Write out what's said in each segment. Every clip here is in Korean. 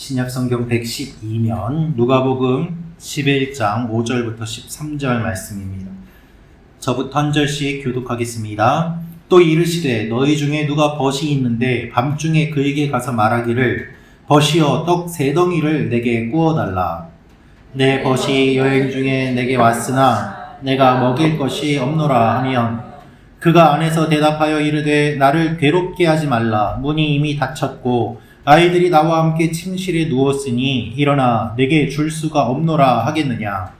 신약성경 112면 누가복음 11장 5절부터 13절 말씀입니다. 저부터 한 절씩 교독하겠습니다. 또 이르시되 너희 중에 누가 벗이 있는데 밤중에 그에게 가서 말하기를 벗이여 떡 3덩이를 내게 구워달라. 내 벗이 여행 중에 내게 왔으나 내가 먹일 것이 없노라 하면 그가 안에서 대답하여 이르되 나를 괴롭게 하지 말라. 문이 이미 닫혔고 아이들이 나와 함께 침실에 누웠으니 일어나 내게 줄 수가 없노라 하겠느냐.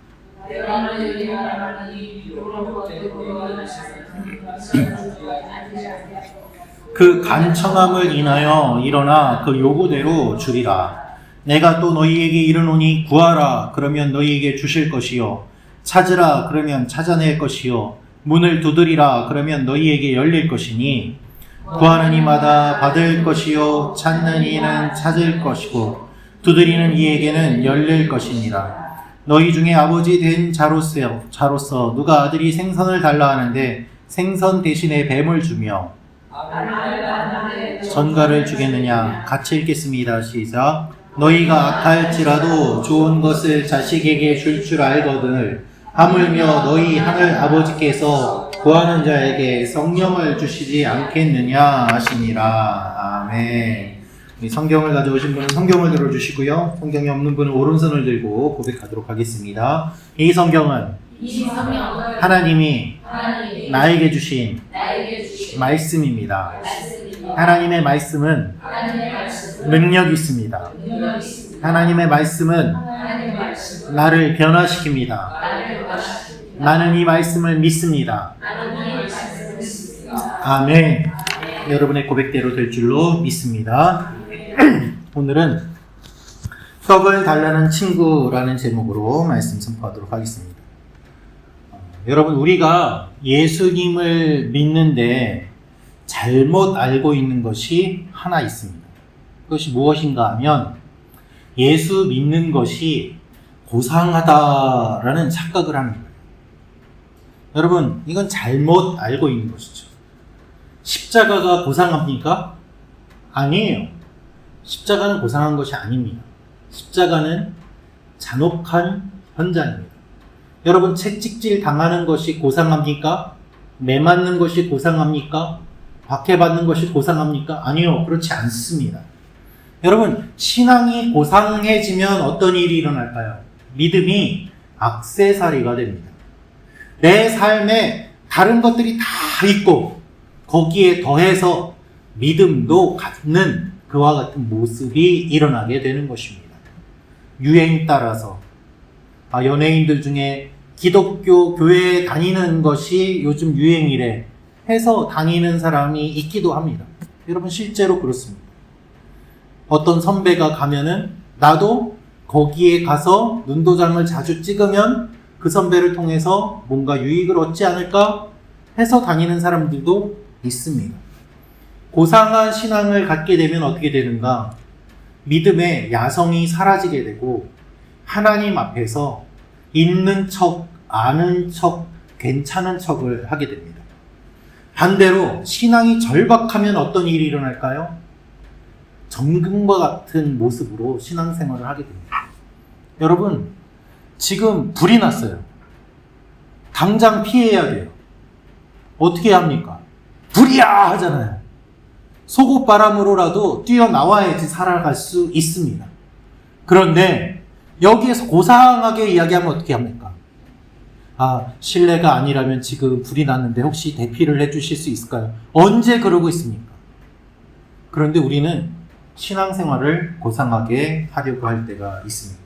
그 간청함을 인하여 일어나 그 요구대로 주리라. 내가 또 너희에게 이르노니 구하라 그러면 너희에게 주실 것이요 찾으라 그러면 찾아낼 것이요 문을 두드리라 그러면 너희에게 열릴 것이니 구하는 이마다 받을 것이요 찾는 이는 찾을 것이고 두드리는 이에게는 열릴 것이니라. 너희 중에 아버지 된 자로서 누가 아들이 생선을 달라 하는데 생선 대신에 뱀을 주며 전갈을 주겠느냐. 같이 읽겠습니다. 시작. 너희가 악할지라도 좋은 것을 자식에게 줄 줄 알거든 하물며 너희 하늘 아버지께서 구하는 자에게 성령을 주시지 않겠느냐 하시니라. 아멘. 성경을 가져오신 분은 성경을 들어주시고요. 성경이 없는 분은 오른손을 들고 고백하도록 하겠습니다. 이 성경은 하나님이 나에게 주신 말씀입니다. 하나님의 말씀은 능력이 있습니다. 하나님의 말씀은 나를 변화시킵니다. 나는 이 말씀을 믿습니다. 아멘. 여러분의 고백대로 될 줄로 믿습니다. 오늘은 떡을 달라는 친구라는 제목으로 말씀 선포하도록 하겠습니다. 여러분, 우리가 예수님을 믿는데 잘못 알고 있는 것이 하나 있습니다. 그것이 무엇인가 하면 예수 믿는 것이 고상하다라는 착각을 하는 거예요. 여러분, 이건 잘못 알고 있는 것이죠. 십자가가 고상합니까? 아니에요. 십자가는 고상한 것이 아닙니다. 십자가는 잔혹한 현장입니다. 여러분, 채찍질 당하는 것이 고상합니까? 매 맞는 것이 고상합니까? 박해받는 것이 고상합니까? 아니요, 그렇지 않습니다. 여러분, 신앙이 고상해지면 어떤 일이 일어날까요? 믿음이 액세서리가 됩니다. 내 삶에 다른 것들이 다 있고 거기에 더해서 믿음도 갖는 그와 같은 모습이 일어나게 되는 것입니다. 유행 따라서 연예인들 중에 기독교 교회에 다니는 것이 요즘 유행이래 해서 다니는 사람이 있기도 합니다. 여러분, 실제로 그렇습니다. 어떤 선배가 가면은 나도 거기에 가서 눈도장을 자주 찍으면 그 선배를 통해서 뭔가 유익을 얻지 않을까 해서 다니는 사람들도 있습니다. 고상한 신앙을 갖게 되면 어떻게 되는가? 믿음의 야성이 사라지게 되고 하나님 앞에서 있는 척, 아는 척, 괜찮은 척을 하게 됩니다. 반대로 신앙이 절박하면 어떤 일이 일어날까요? 정금과 같은 모습으로 신앙생활을 하게 됩니다. 여러분, 지금 불이 났어요. 당장 피해야 돼요. 어떻게 합니까? 불이야! 하잖아요. 속옷바람으로라도 뛰어나와야지 살아갈 수 있습니다. 그런데 여기에서 고상하게 이야기하면 어떻게 합니까? 실례가 아니라면 지금 불이 났는데 혹시 대피를 해주실 수 있을까요? 언제 그러고 있습니까? 그런데 우리는 신앙생활을 고상하게 하려고 할 때가 있습니다.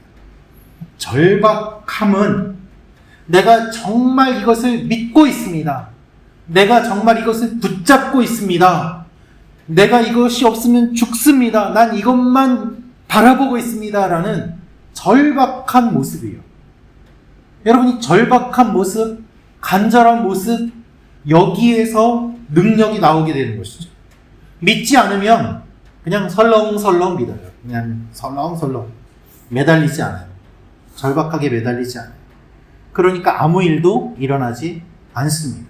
절박함은 내가 정말 이것을 믿고 있습니다. 내가 정말 이것을 붙잡고 있습니다. 내가 이것이 없으면 죽습니다. 난 이것만 바라보고 있습니다. 라는 절박한 모습이에요. 여러분이 절박한 모습, 간절한 모습, 여기에서 능력이 나오게 되는 것이죠. 믿지 않으면 그냥 설렁설렁 믿어요. 그냥 설렁설렁 매달리지 않아요. 절박하게 매달리지 않아요. 그러니까 아무 일도 일어나지 않습니다.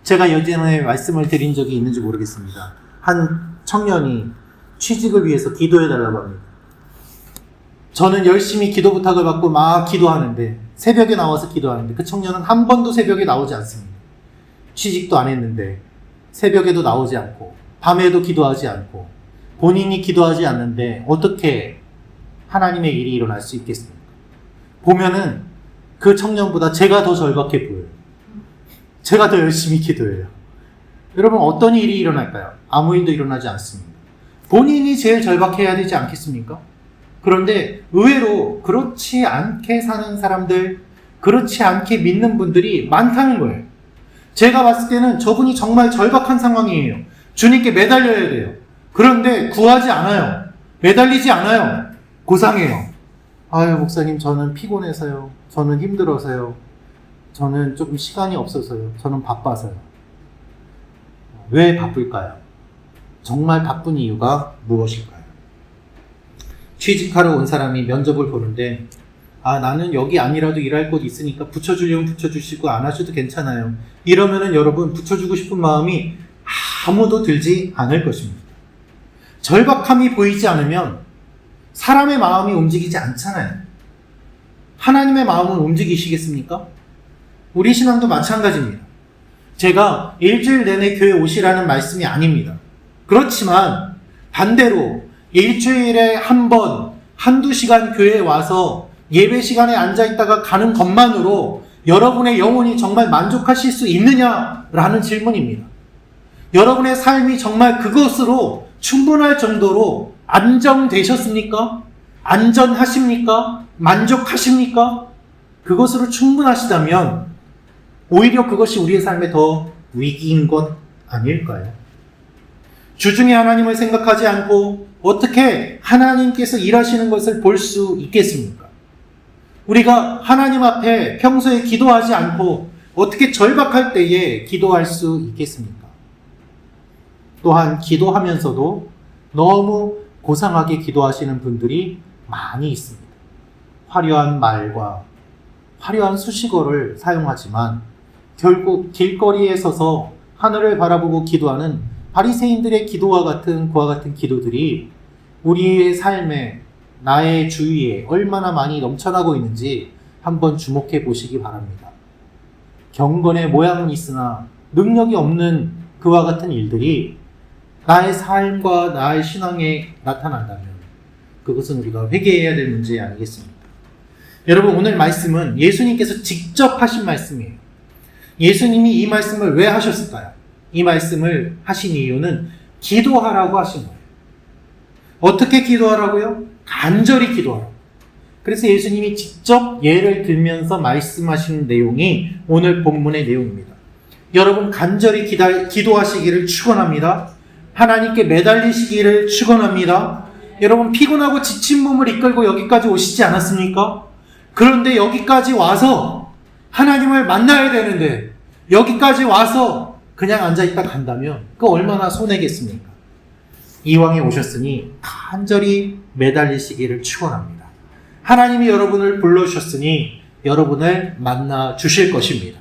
제가 예전에 말씀을 드린 적이 있는지 모르겠습니다. 한 청년이 취직을 위해서 기도해달라고 합니다. 저는 열심히 기도 부탁을 받고 막 기도하는데, 새벽에 나와서 기도하는데 그 청년은 한 번도 새벽에 나오지 않습니다. 취직도 안 했는데 새벽에도 나오지 않고 밤에도 기도하지 않고 본인이 기도하지 않는데 어떻게 하나님의 일이 일어날 수 있겠습니까? 보면은 그 청년보다 제가 더 절박해 보여요. 제가 더 열심히 기도해요. 여러분, 어떤 일이 일어날까요? 아무 일도 일어나지 않습니다. 본인이 제일 절박해야 되지 않겠습니까? 그런데 의외로 그렇지 않게 사는 사람들, 그렇지 않게 믿는 분들이 많다는 거예요. 제가 봤을 때는 저분이 정말 절박한 상황이에요. 주님께 매달려야 돼요. 그런데 구하지 않아요. 매달리지 않아요. 고상해요. 아유, 목사님, 저는 피곤해서요. 저는 힘들어서요. 저는 조금 시간이 없어서요. 저는 바빠서요. 왜 바쁠까요? 정말 바쁜 이유가 무엇일까요? 취직하러 온 사람이 면접을 보는데, 나는 여기 아니라도 일할 곳 있으니까 붙여주려면 붙여주시고 안 하셔도 괜찮아요. 이러면은 여러분, 붙여주고 싶은 마음이 아무도 들지 않을 것입니다. 절박함이 보이지 않으면 사람의 마음이 움직이지 않잖아요. 하나님의 마음은 움직이시겠습니까? 우리 신앙도 마찬가지입니다. 제가 일주일 내내 교회 오시라는 말씀이 아닙니다. 그렇지만 반대로 일주일에 한 번, 한두 시간 교회에 와서 예배 시간에 앉아있다가 가는 것만으로 여러분의 영혼이 정말 만족하실 수 있느냐라는 질문입니다. 여러분의 삶이 정말 그것으로 충분할 정도로 안정되셨습니까? 안전하십니까? 만족하십니까? 그것으로 충분하시다면 오히려 그것이 우리의 삶에 더 위기인 것 아닐까요? 주중에 하나님을 생각하지 않고 어떻게 하나님께서 일하시는 것을 볼 수 있겠습니까? 우리가 하나님 앞에 평소에 기도하지 않고 어떻게 절박할 때에 기도할 수 있겠습니까? 또한 기도하면서도 너무 고상하게 기도하시는 분들이 많이 있습니다. 화려한 말과 화려한 수식어를 사용하지만 결국 길거리에 서서 하늘을 바라보고 기도하는 바리새인들의 기도와 같은 그와 같은 기도들이 우리의 삶에, 나의 주위에 얼마나 많이 넘쳐나고 있는지 한번 주목해 보시기 바랍니다. 경건의 모양은 있으나 능력이 없는 그와 같은 일들이 나의 삶과 나의 신앙에 나타난다면 그것은 우리가 회개해야 될 문제 아니겠습니까? 여러분, 오늘 말씀은 예수님께서 직접 하신 말씀이에요. 예수님이 이 말씀을 왜 하셨을까요? 이 말씀을 하신 이유는 기도하라고 하신 거예요. 어떻게 기도하라고요? 간절히 기도하라고. 그래서 예수님이 직접 예를 들면서 말씀하신 내용이 오늘 본문의 내용입니다. 여러분, 간절히 기도하시기를 축원합니다. 하나님께 매달리시기를 축원합니다. 여러분, 피곤하고 지친 몸을 이끌고 여기까지 오시지 않았습니까? 그런데 여기까지 와서 하나님을 만나야 되는데 여기까지 와서 그냥 앉아있다 간다면 그 얼마나 손해겠습니까? 이왕에 오셨으니 간절히 매달리시기를 축원합니다. 하나님이 여러분을 불러주셨으니 여러분을 만나 주실 것입니다.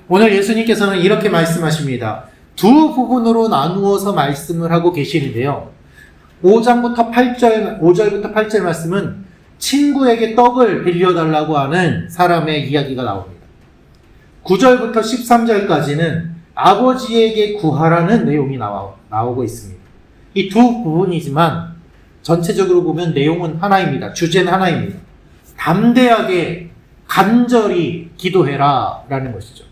오늘 예수님께서는 이렇게 말씀하십니다. 두 부분으로 나누어서 말씀을 하고 계시는데요. 5절부터 8절 말씀은 친구에게 떡을 빌려달라고 하는 사람의 이야기가 나옵니다. 9절부터 13절까지는 아버지에게 구하라는 내용이 나오고 있습니다. 이 두 부분이지만 전체적으로 보면 내용은 하나입니다. 주제는 하나입니다. 담대하게 간절히 기도해라 라는 것이죠.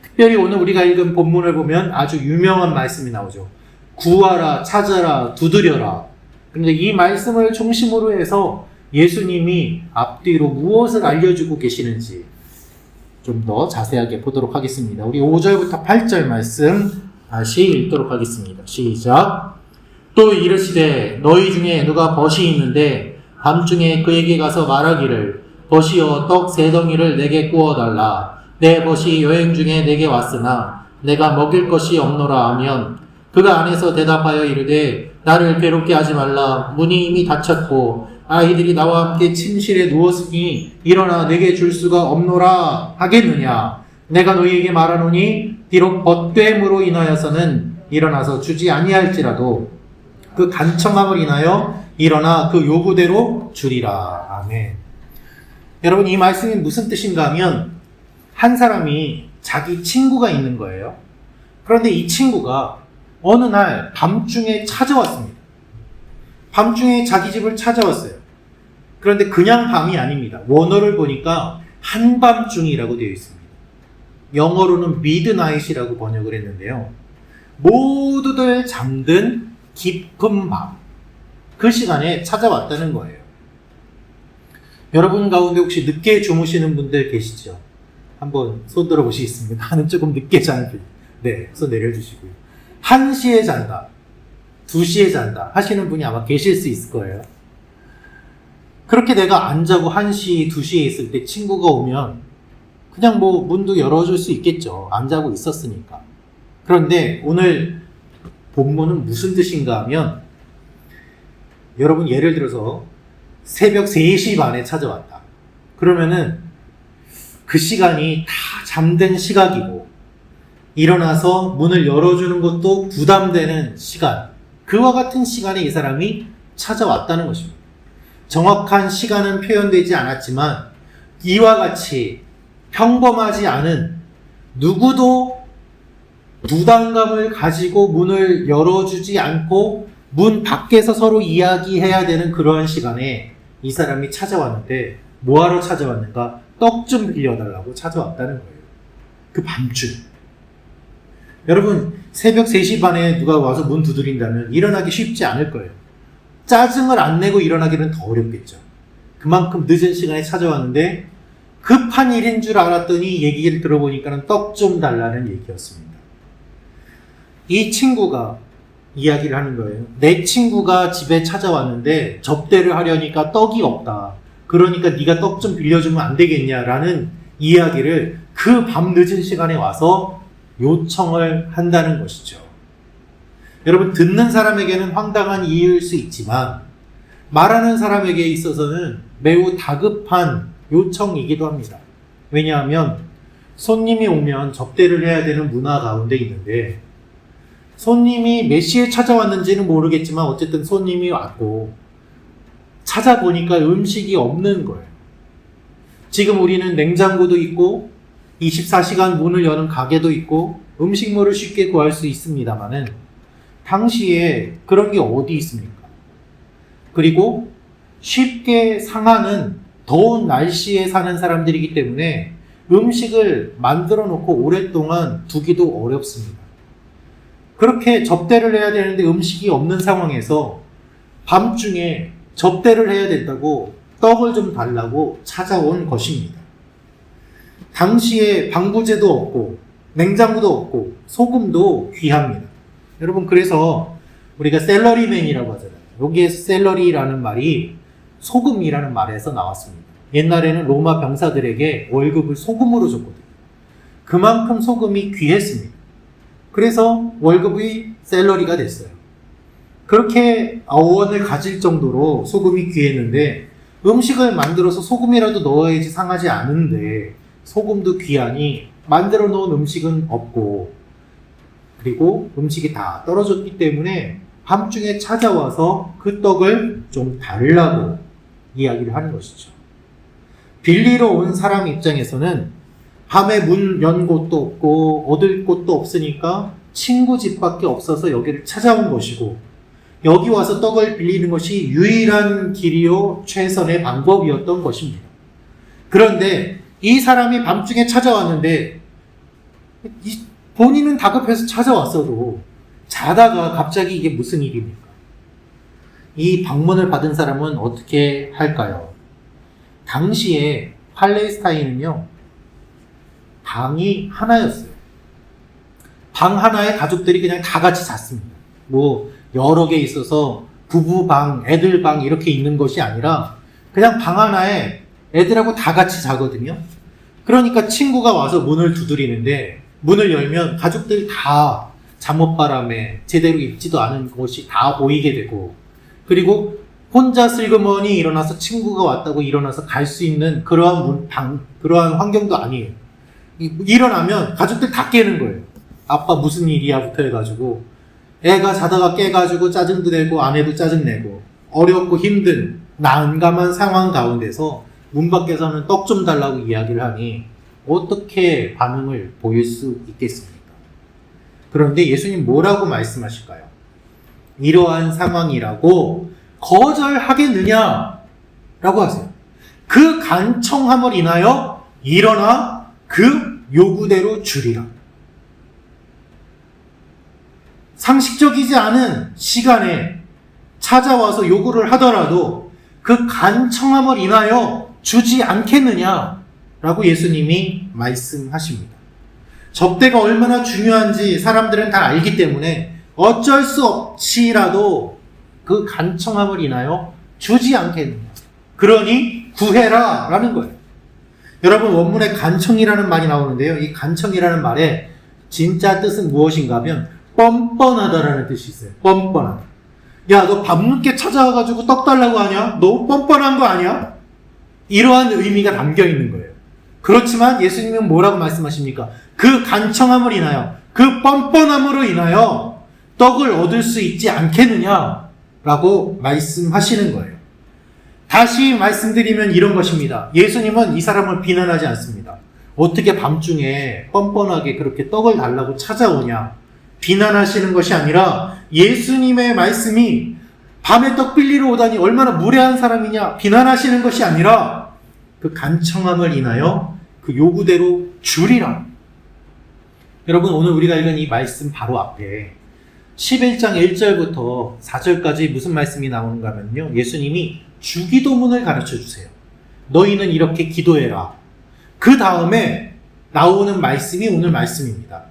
특별히 오늘 우리가 읽은 본문을 보면 아주 유명한 말씀이 나오죠. 구하라, 찾아라, 두드려라. 그런데 이 말씀을 중심으로 해서 예수님이 앞뒤로 무엇을 알려주고 계시는지 좀 더 자세하게 보도록 하겠습니다. 우리 5절부터 8절 말씀 다시 읽도록 하겠습니다. 시작. 또 이르시되 너희 중에 누가 벗이 있는데 밤중에 그에게 가서 말하기를 벗이여 떡 3덩이를 내게 구워달라. 내 벗이 여행 중에 내게 왔으나 내가 먹일 것이 없노라 하면 그가 안에서 대답하여 이르되 나를 괴롭게 하지 말라. 문이 이미 닫혔고 아이들이 나와 함께 침실에 누웠으니 일어나 내게 줄 수가 없노라 하겠느냐. 내가 너희에게 말하노니 비록 벗됨으로 인하여서는 일어나서 주지 아니할지라도 그 간청함을 인하여 일어나 그 요구대로 주리라. 아멘. 여러분, 이 말씀이 무슨 뜻인가 하면 한 사람이 자기 친구가 있는 거예요. 그런데 이 친구가 어느 날 밤중에 찾아왔습니다. 밤중에 자기 집을 찾아왔어요. 그런데 그냥 밤이 아닙니다. 원어를 보니까 한밤중이라고 되어 있습니다. 영어로는 midnight이라고 번역을 했는데요. 모두들 잠든 깊은 밤, 그 시간에 찾아왔다는 거예요. 여러분 가운데 혹시 늦게 주무시는 분들 계시죠? 한번 손 들어 보시겠습니다. 나는 조금 늦게 자는 편. 네, 손 내려주시고요. 1시에 잔다, 2시에 잔다 하시는 분이 아마 계실 수 있을 거예요. 그렇게 내가 안 자고 1시, 2시에 있을 때 친구가 오면 그냥 뭐 문도 열어줄 수 있겠죠. 안 자고 있었으니까. 그런데 오늘 본문은 무슨 뜻인가 하면, 여러분 예를 들어서 새벽 3시 반에 찾아왔다. 그러면은 그 시간이 다 잠든 시각이고 일어나서 문을 열어주는 것도 부담되는 시간, 그와 같은 시간에 이 사람이 찾아왔다는 것입니다. 정확한 시간은 표현되지 않았지만 이와 같이 평범하지 않은, 누구도 부담감을 가지고 문을 열어주지 않고 문 밖에서 서로 이야기해야 되는 그러한 시간에 이 사람이 찾아왔는데, 뭐하러 찾아왔는가? 떡 좀 빌려달라고 찾아왔다는 거예요. 그 밤중. 여러분, 새벽 3시 반에 누가 와서 문 두드린다면 일어나기 쉽지 않을 거예요. 짜증을 안 내고 일어나기는 더 어렵겠죠. 그만큼 늦은 시간에 찾아왔는데 급한 일인 줄 알았더니 얘기를 들어보니까 떡 좀 달라는 얘기였습니다. 이 친구가 이야기를 하는 거예요. 내 친구가 집에 찾아왔는데 접대를 하려니까 떡이 없다. 그러니까 네가 떡 좀 빌려주면 안 되겠냐라는 이야기를 그 밤 늦은 시간에 와서 요청을 한다는 것이죠. 여러분, 듣는 사람에게는 황당한 이유일 수 있지만 말하는 사람에게 있어서는 매우 다급한 요청이기도 합니다. 왜냐하면 손님이 오면 접대를 해야 되는 문화 가운데 있는데, 손님이 몇 시에 찾아왔는지는 모르겠지만 어쨌든 손님이 왔고 찾아보니까 음식이 없는 거예요. 지금 우리는 냉장고도 있고 24시간 문을 여는 가게도 있고 음식물을 쉽게 구할 수 있습니다만은 당시에 그런 게 어디 있습니까? 그리고 쉽게 상하는 더운 날씨에 사는 사람들이기 때문에 음식을 만들어 놓고 오랫동안 두기도 어렵습니다. 그렇게 접대를 해야 되는데 음식이 없는 상황에서 밤중에 접대를 해야 된다고 떡을 좀 달라고 찾아온 것입니다. 당시에 방부제도 없고 냉장고도 없고 소금도 귀합니다. 여러분, 그래서 우리가 샐러리맨이라고 하잖아요. 여기에서 샐러리라는 말이 소금이라는 말에서 나왔습니다. 옛날에는 로마 병사들에게 월급을 소금으로 줬거든요. 그만큼 소금이 귀했습니다. 그래서 월급이 샐러리가 됐어요. 그렇게 어원을 가질 정도로 소금이 귀했는데, 음식을 만들어서 소금이라도 넣어야지 상하지 않은데 소금도 귀하니 만들어 놓은 음식은 없고, 그리고 음식이 다 떨어졌기 때문에 밤중에 찾아와서 그 떡을 좀 달라고 이야기를 하는 것이죠. 빌리러 온 사람 입장에서는 밤에 문 연 곳도 없고 얻을 곳도 없으니까 친구 집밖에 없어서 여기를 찾아온 것이고, 여기 와서 떡을 빌리는 것이 유일한 길이요 최선의 방법이었던 것입니다. 그런데 이 사람이 밤중에 찾아왔는데 본인은 다급해서 찾아왔어도 자다가 갑자기 이게 무슨 일입니까? 이 방문을 받은 사람은 어떻게 할까요? 당시에 팔레스타인은요, 방이 하나였어요. 방 하나에 가족들이 그냥 다 같이 잤습니다. 뭐 여러 개 있어서 부부방, 애들방 이렇게 있는 것이 아니라 그냥 방 하나에 애들하고 다 같이 자거든요. 그러니까 친구가 와서 문을 두드리는데 문을 열면 가족들이 다 잠옷바람에 제대로 입지도 않은 것이 다 보이게 되고, 그리고 혼자 슬그머니 일어나서 친구가 왔다고 일어나서 갈 수 있는 그러한 그러한 환경도 아니에요. 일어나면 가족들 다 깨는 거예요. 아빠 무슨 일이야 부터 해가지고 애가 자다가 깨가지고 짜증도 내고 아내도 짜증내고 어렵고 힘든 난감한 상황 가운데서 문 밖에서는 떡 좀 달라고 이야기를 하니 어떻게 반응을 보일 수 있겠습니까? 그런데 예수님 뭐라고 말씀하실까요? 이러한 상황이라고 거절하겠느냐? 라고 하세요. 그 간청함을 인하여 일어나 그 요구대로 주리라. 상식적이지 않은 시간에 찾아와서 요구를 하더라도 그 간청함을 인하여 주지 않겠느냐라고 예수님이 말씀하십니다. 접대가 얼마나 중요한지 사람들은 다 알기 때문에 어쩔 수 없이라도 그 간청함을 인하여 주지 않겠느냐. 그러니 구해라 라는 거예요. 여러분, 원문에 간청이라는 말이 나오는데요. 이 간청이라는 말의 진짜 뜻은 무엇인가 하면 뻔뻔하다라는 뜻이 있어요. 뻔뻔하다. 야, 너 밤늦게 찾아와가지고 떡 달라고 하냐? 너 뻔뻔한 거 아니야? 이러한 의미가 담겨 있는 거예요. 그렇지만 예수님은 뭐라고 말씀하십니까? 그 간청함을 인하여, 그 뻔뻔함으로 인하여 떡을 얻을 수 있지 않겠느냐라고 말씀하시는 거예요. 다시 말씀드리면 이런 것입니다. 예수님은 이 사람을 비난하지 않습니다. 어떻게 밤중에 뻔뻔하게 그렇게 떡을 달라고 찾아오냐? 비난하시는 것이 아니라 예수님의 말씀이 밤에 떡 빌리러 오다니 얼마나 무례한 사람이냐? 비난하시는 것이 아니라 그 간청함을 인하여 그 요구대로 주리라. 여러분, 오늘 우리가 읽은 이 말씀 바로 앞에 11장 1절부터 4절까지 무슨 말씀이 나오는가 하면요. 예수님이 주기도문을 가르쳐 주세요. 너희는 이렇게 기도해라. 그 다음에 나오는 말씀이 오늘 말씀입니다.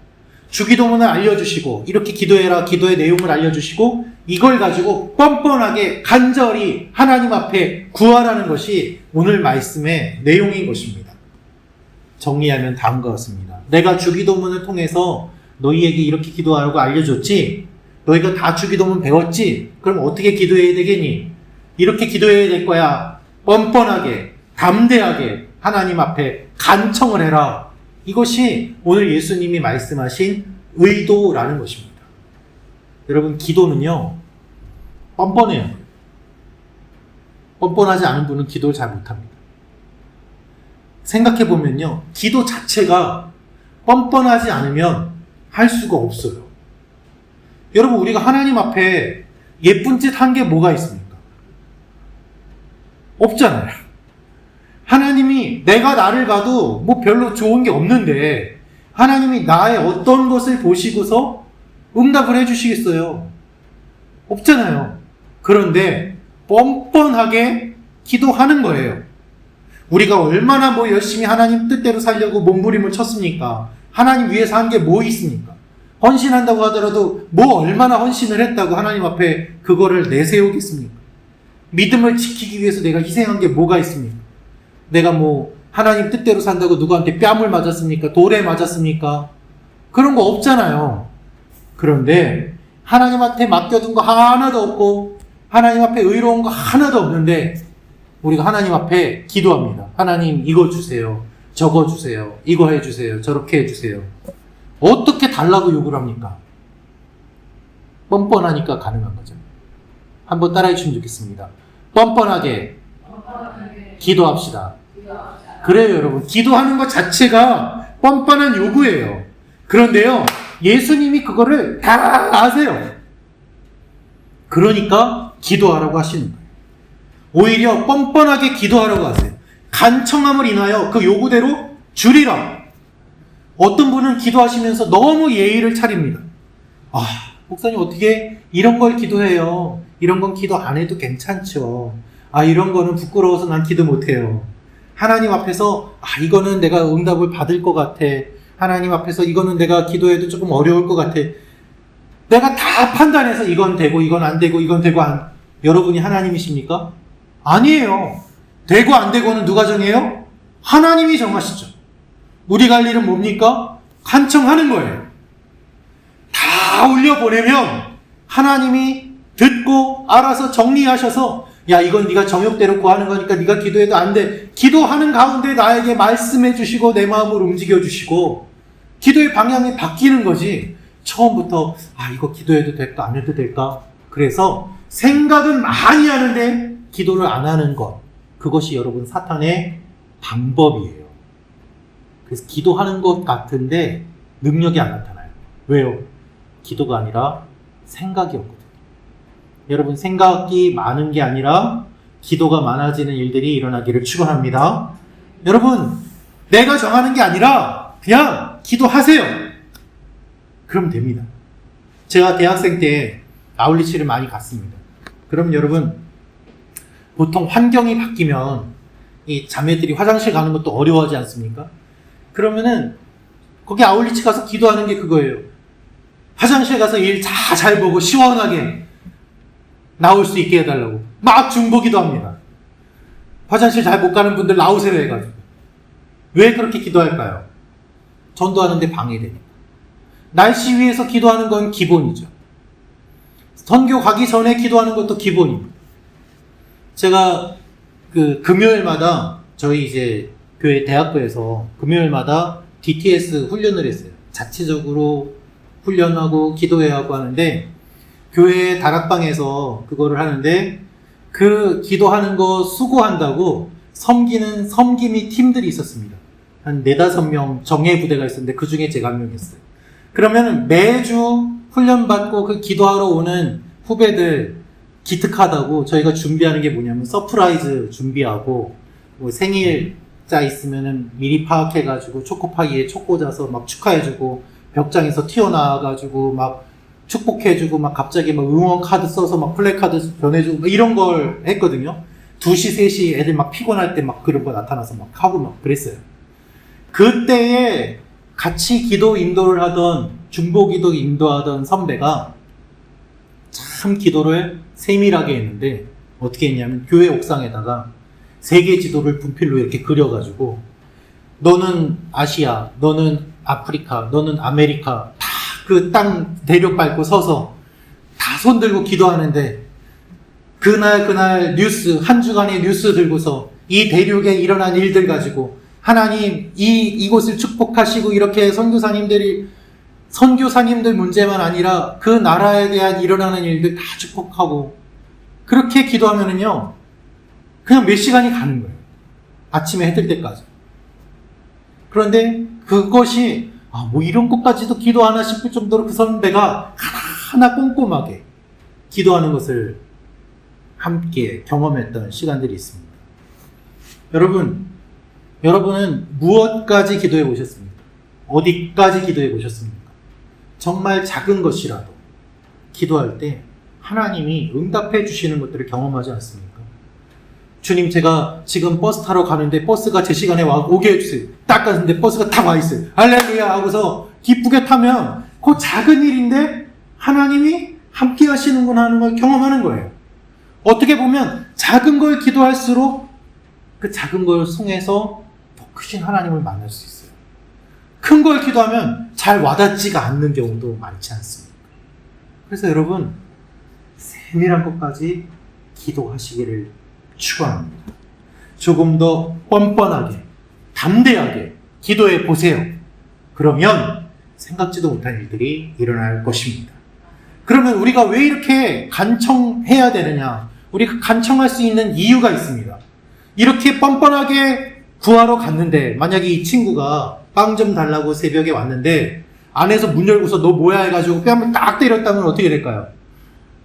주기도문을 알려주시고 이렇게 기도해라. 기도의 내용을 알려주시고 이걸 가지고 뻔뻔하게 간절히 하나님 앞에 구하라는 것이 오늘 말씀의 내용인 것입니다. 정리하면 다음과 같습니다. 내가 주기도문을 통해서 너희에게 이렇게 기도하라고 알려줬지? 너희가 다 주기도문 배웠지? 그럼 어떻게 기도해야 되겠니? 이렇게 기도해야 될 거야. 뻔뻔하게, 담대하게 하나님 앞에 간청을 해라. 이것이 오늘 예수님이 말씀하신 의도라는 것입니다. 여러분, 기도는요, 뻔뻔해요. 뻔뻔하지 않은 분은 기도를 잘 못합니다. 생각해보면요, 기도 자체가 뻔뻔하지 않으면 할 수가 없어요. 여러분, 우리가 하나님 앞에 예쁜 짓 한 게 뭐가 있습니까? 없잖아요. 하나님이 내가 나를 봐도 뭐 별로 좋은 게 없는데 하나님이 나의 어떤 것을 보시고서 응답을 해주시겠어요? 없잖아요. 그런데 뻔뻔하게 기도하는 거예요. 우리가 얼마나 뭐 열심히 하나님 뜻대로 살려고 몸부림을 쳤습니까? 하나님 위해서 한 게 뭐 있습니까? 헌신한다고 하더라도 뭐 얼마나 헌신을 했다고 하나님 앞에 그거를 내세우겠습니까? 믿음을 지키기 위해서 내가 희생한 게 뭐가 있습니까? 내가 뭐 하나님 뜻대로 산다고 누구한테 뺨을 맞았습니까? 돌에 맞았습니까? 그런 거 없잖아요. 그런데 하나님한테 맡겨둔 거 하나도 없고 하나님 앞에 의로운 거 하나도 없는데 우리가 하나님 앞에 기도합니다. 하나님 이거 주세요. 저거 주세요. 이거 해주세요. 저렇게 해주세요. 어떻게 달라고 요구를 합니까? 뻔뻔하니까 가능한 거죠. 한번 따라해 주시면 좋겠습니다. 뻔뻔하게 기도합시다. 그래요, 여러분. 기도하는 것 자체가 뻔뻔한 요구예요. 그런데요, 예수님이 그거를 다 아세요. 그러니까 기도하라고 하시는 거예요. 오히려 뻔뻔하게 기도하라고 하세요. 간청함을 인하여 그 요구대로 주리라. 어떤 분은 기도하시면서 너무 예의를 차립니다. 아, 목사님 어떻게 이런 걸 기도해요? 이런 건 기도 안 해도 괜찮죠. 아, 이런 거는 부끄러워서 난 기도 못해요. 하나님 앞에서 이거는 내가 응답을 받을 것 같아. 하나님 앞에서 이거는 내가 기도해도 조금 어려울 것 같아. 내가 다 판단해서 이건 되고 이건 안 되고 이건 되고 안. 여러분이 하나님이십니까? 아니에요. 되고 안 되고는 누가 정해요? 하나님이 정하시죠. 우리가 할 일은 뭡니까? 간청하는 거예요. 다 올려보내면 하나님이 듣고 알아서 정리하셔서 야, 이건 네가 정욕대로 구하는 거니까 네가 기도해도 안 돼. 기도하는 가운데 나에게 말씀해 주시고 내 마음을 움직여 주시고 기도의 방향이 바뀌는 거지. 처음부터 이거 기도해도 될까 안 해도 될까? 그래서 생각은 많이 하는데 기도를 안 하는 것, 그것이 여러분 사탄의 방법이에요. 그래서 기도하는 것 같은데 능력이 안 나타나요. 왜요? 기도가 아니라 생각이었거든요. 여러분, 생각이 많은 게 아니라 기도가 많아지는 일들이 일어나기를 축원합니다. 여러분, 내가 정하는 게 아니라 그냥 기도하세요. 그럼 됩니다. 제가 대학생 때 아울리치를 많이 갔습니다. 그럼 여러분, 보통 환경이 바뀌면 이 자매들이 화장실 가는 것도 어려워하지 않습니까? 그러면은 거기 아울리치 가서 기도하는 게 그거예요. 화장실 가서 일 잘 보고 시원하게 나올 수 있게 해달라고 막 중보기도 합니다. 화장실 잘 못 가는 분들 나오세요 해가지고. 왜 그렇게 기도할까요? 전도하는데 방해되니까. 날씨 위에서 기도하는 건 기본이죠. 선교 가기 전에 기도하는 것도 기본입니다. 제가 그 금요일마다 저희 이제 교회 대학교에서 금요일마다 DTS 훈련을 했어요. 자체적으로 훈련하고 기도해야 하고 하는데, 교회 다락방에서 그거를 하는데, 그 기도하는 거 수고한다고 섬기는 섬김이 팀들이 있었습니다. 한 4-5명 정예 부대가 있었는데 그 중에 제가 한 명이었어요. 그러면 매주 훈련받고 그 기도하러 오는 후배들 기특하다고 저희가 준비하는 게 뭐냐면 서프라이즈 준비하고, 뭐 생일자 있으면은 미리 파악해가지고 초코파이에 초 꽂아서 막 축하해주고, 벽장에서 튀어나와가지고 막 축복해주고, 막 갑자기 막 응원 카드 써서 막 플래카드 변해주고 막 이런 걸 했거든요. 2시, 3시 애들 막 피곤할 때 막 그런 거 나타나서 막 하고 막 그랬어요. 그때에 같이 기도 인도를 하던, 중보기도 인도하던 선배가 참 기도를 세밀하게 했는데, 어떻게 했냐면 교회 옥상에다가 세계 지도를 분필로 이렇게 그려가지고, 너는 아시아, 너는 아프리카, 너는 아메리카, 다 그 땅 대륙 밟고 서서 다 손 들고 기도하는데, 그날 뉴스, 한 주간의 뉴스 들고서 이 대륙에 일어난 일들 가지고 하나님 이곳을 축복하시고, 이렇게 선교사님들 문제만 아니라 그 나라에 대한 일어나는 일들 다 축복하고, 그렇게 기도하면은요 그냥 몇 시간이 가는 거예요. 아침에 해 뜰 때까지. 그런데 그것이 뭐 이런 것까지도 기도하나 싶을 정도로 그 선배가 하나하나 꼼꼼하게 기도하는 것을 함께 경험했던 시간들이 있습니다. 여러분은 무엇까지 기도해 보셨습니까? 어디까지 기도해 보셨습니까? 정말 작은 것이라도 기도할 때 하나님이 응답해 주시는 것들을 경험하지 않습니까? 주님, 제가 지금 버스 타러 가는데 버스가 제 시간에 오게 해주세요. 딱 갔는데 버스가 다 와 있어요. 할렐루야 하고서 기쁘게 타면 그 작은 일인데 하나님이 함께 하시는구나 하는 걸 경험하는 거예요. 어떻게 보면 작은 걸 기도할수록 그 작은 걸 통해서 더 크신 하나님을 만날 수 있어요. 큰 걸 기도하면 잘 와닿지가 않는 경우도 많지 않습니까? 그래서 여러분, 세밀한 것까지 기도하시기를 축원합니다. 조금 더 뻔뻔하게, 담대하게 기도해 보세요. 그러면 생각지도 못한 일들이 일어날 것입니다. 그러면 우리가 왜 이렇게 간청해야 되느냐? 우리가 간청할 수 있는 이유가 있습니다. 이렇게 뻔뻔하게 구하러 갔는데, 만약에 이 친구가 빵 좀 달라고 새벽에 왔는데 안에서 문 열고서 너 뭐야 해가지고 뺨을 딱 때렸다면 어떻게 될까요?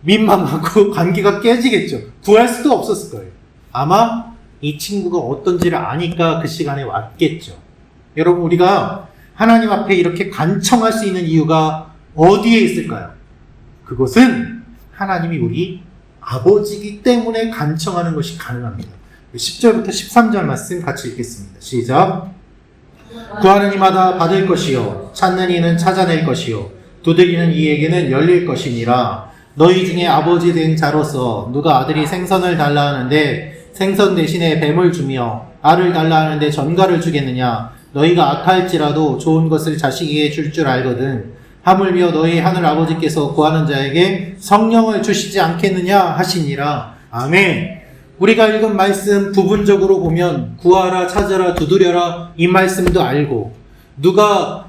민망하고 관계가 깨지겠죠. 구할 수도 없었을 거예요. 아마 이 친구가 어떤지를 아니까 그 시간에 왔겠죠. 여러분, 우리가 하나님 앞에 이렇게 간청할 수 있는 이유가 어디에 있을까요? 그것은 하나님이 우리 아버지이기 때문에 간청하는 것이 가능합니다. 10절부터 13절 말씀 같이 읽겠습니다. 시작. 구하는 이마다 받을 것이요, 찾는 이는 찾아낼 것이요, 두드리는 이에게는 열릴 것이니라. 너희 중에 아버지 된 자로서 누가 아들이 생선을 달라 하는데 생선 대신에 뱀을 주며 알을 달라 하는데 전갈을 주겠느냐? 너희가 악할지라도 좋은 것을 자식에게 줄 줄 알거든. 하물며 너희 하늘 아버지께서 구하는 자에게 성령을 주시지 않겠느냐 하시니라. 아멘. 우리가 읽은 말씀 부분적으로 보면 구하라, 찾아라, 두드려라 이 말씀도 알고, 누가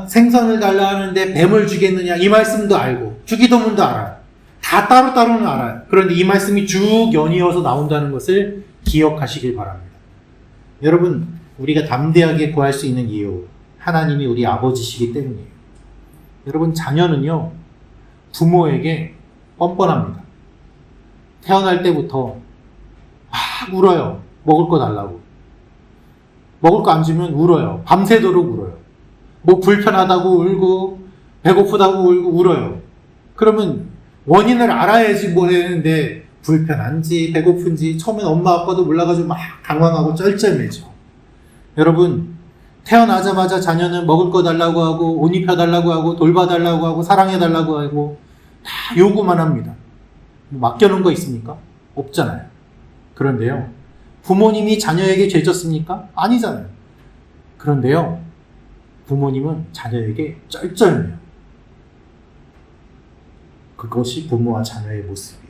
생선을 달라 하는데 뱀을 주겠느냐 이 말씀도 알고, 주기도문도 알아요. 다 다 따로따로는 알아요. 그런데 이 말씀이 쭉 연이어서 나온다는 것을 기억하시길 바랍니다. 여러분, 우리가 담대하게 구할 수 있는 이유, 하나님이 우리 아버지시기 때문이에요. 여러분, 자녀는요, 부모에게 뻔뻔합니다. 태어날 때부터 막 울어요. 먹을 거 달라고. 먹을 거 안 주면 울어요. 밤새도록 울어요. 뭐 불편하다고 울고 배고프다고 울고 울어요. 그러면 원인을 알아야지 뭐 했는데 불편한지 배고픈지 처음엔 엄마 아빠도 몰라가지고 막 당황하고 쩔쩔매죠. 여러분, 태어나자마자 자녀는 먹을 거 달라고 하고 옷 입혀달라고 하고 돌봐달라고 하고 사랑해달라고 하고 다 요구만 합니다. 맡겨놓은 거 있습니까? 없잖아요. 그런데요, 부모님이 자녀에게 죄졌습니까? 아니잖아요. 그런데요, 부모님은 자녀에게 쩔쩔매요. 그것이 부모와 자녀의 모습이에요.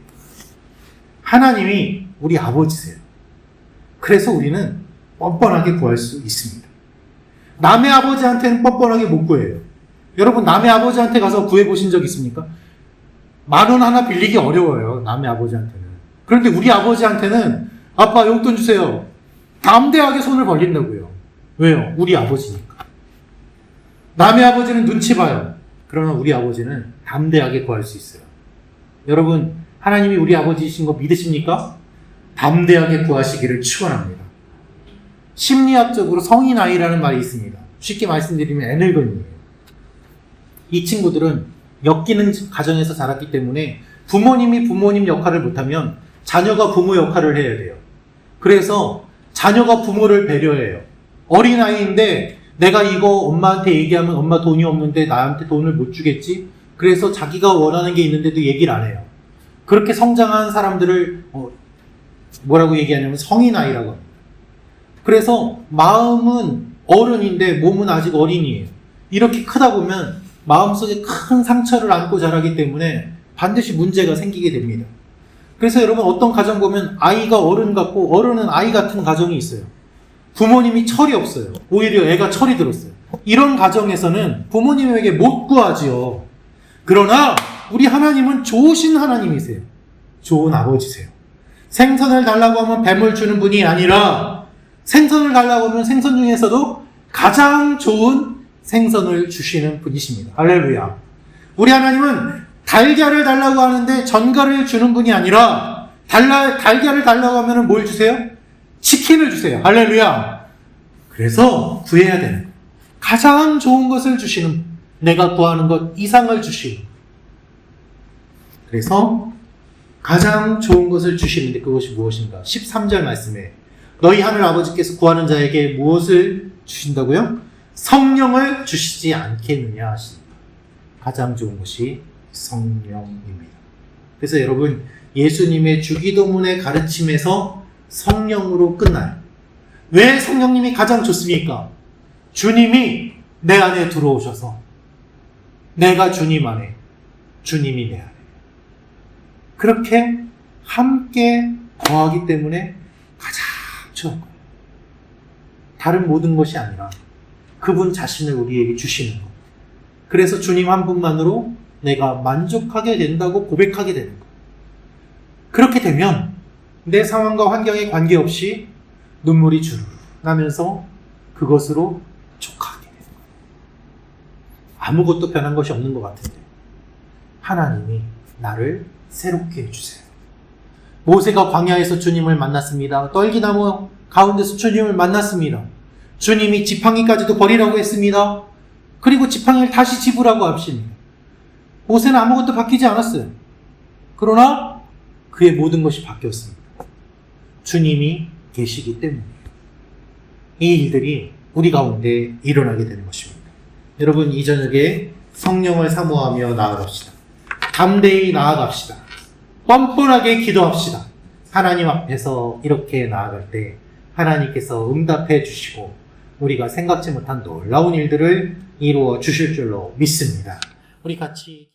하나님이 우리 아버지세요. 그래서 우리는 뻔뻔하게 구할 수 있습니다. 남의 아버지한테는 뻔뻔하게 못 구해요. 여러분, 남의 아버지한테 가서 구해보신 적 있습니까? 10,000원 하나 빌리기 어려워요. 남의 아버지한테는. 그런데 우리 아버지한테는 아빠 용돈 주세요. 담대하게 손을 벌린다고요. 왜요? 우리 아버지니까. 남의 아버지는 눈치 봐요. 그러나 우리 아버지는 담대하게 구할 수 있어요. 여러분, 하나님이 우리 아버지이신 거 믿으십니까? 담대하게 구하시기를 축원합니다. 심리학적으로 성인 아이라는 말이 있습니다. 쉽게 말씀드리면 애늙은이에요. 이 친구들은 엮이는 가정에서 자랐기 때문에 부모님이 부모님 역할을 못하면 자녀가 부모 역할을 해야 돼요. 그래서 자녀가 부모를 배려해요. 어린아이인데 내가 이거 엄마한테 얘기하면 엄마 돈이 없는데 나한테 돈을 못 주겠지? 그래서 자기가 원하는 게 있는데도 얘기를 안 해요. 그렇게 성장한 사람들을 뭐라고 얘기하냐면 성인아이라고 합니다. 그래서 마음은 어른인데 몸은 아직 어린이에요. 이렇게 크다 보면 마음속에 큰 상처를 안고 자라기 때문에 반드시 문제가 생기게 됩니다. 그래서 여러분, 어떤 가정 보면 아이가 어른 같고 어른은 아이 같은 가정이 있어요. 부모님이 철이 없어요. 오히려 애가 철이 들었어요. 이런 가정에서는 부모님에게 못 구하지요. 그러나 우리 하나님은 좋으신 하나님이세요. 좋은 아버지세요. 생선을 달라고 하면 뱀을 주는 분이 아니라 생선을 달라고 하면 생선 중에서도 가장 좋은 생선을 주시는 분이십니다. 할렐루야. 우리 하나님은 달걀을 달라고 하는데 전갈을 주는 분이 아니라 달걀을 달라고 하면 뭘 주세요? 치킨을 주세요. 할렐루야. 그래서 구해야 되는 거예요. 가장 좋은 것을 주시는, 내가 구하는 것 이상을 주시는. 그래서 가장 좋은 것을 주시는데 그것이 무엇인가? 13절 말씀에 너희 하늘 아버지께서 구하는 자에게 무엇을 주신다고요? 성령을 주시지 않겠느냐 하십니다. 가장 좋은 것이 성령입니다. 그래서 여러분, 예수님의 주기도문의 가르침에서 성령으로 끝나요. 왜 성령님이 가장 좋습니까? 주님이 내 안에 들어오셔서 내가 주님 안에, 주님이 내 안에 그렇게 함께 거하기 때문에 가장 좋은 거예요. 다른 모든 것이 아니라 그분 자신을 우리에게 주시는 것. 그래서 주님 한 분만으로 내가 만족하게 된다고 고백하게 되는 것. 그렇게 되면 내 상황과 환경에 관계없이 눈물이 주르르 나면서 그것으로 족하게 되는 거예요. 아무것도 변한 것이 없는 것 같은데 하나님이 나를 새롭게 해주세요. 모세가 광야에서 주님을 만났습니다. 떨기나무 가운데서 주님을 만났습니다. 주님이 지팡이까지도 버리라고 했습니다. 그리고 지팡이를 다시 집으라고 하십니다. 모세는 아무것도 바뀌지 않았어요. 그러나 그의 모든 것이 바뀌었습니다. 주님이 계시기 때문이에요. 이 일들이 우리 가운데 일어나게 되는 것입니다. 여러분, 이 저녁에 성령을 사모하며 나아갑시다. 담대히 나아갑시다. 뻔뻔하게 기도합시다. 하나님 앞에서 이렇게 나아갈 때 하나님께서 응답해 주시고 우리가 생각지 못한 놀라운 일들을 이루어 주실 줄로 믿습니다. 우리 같이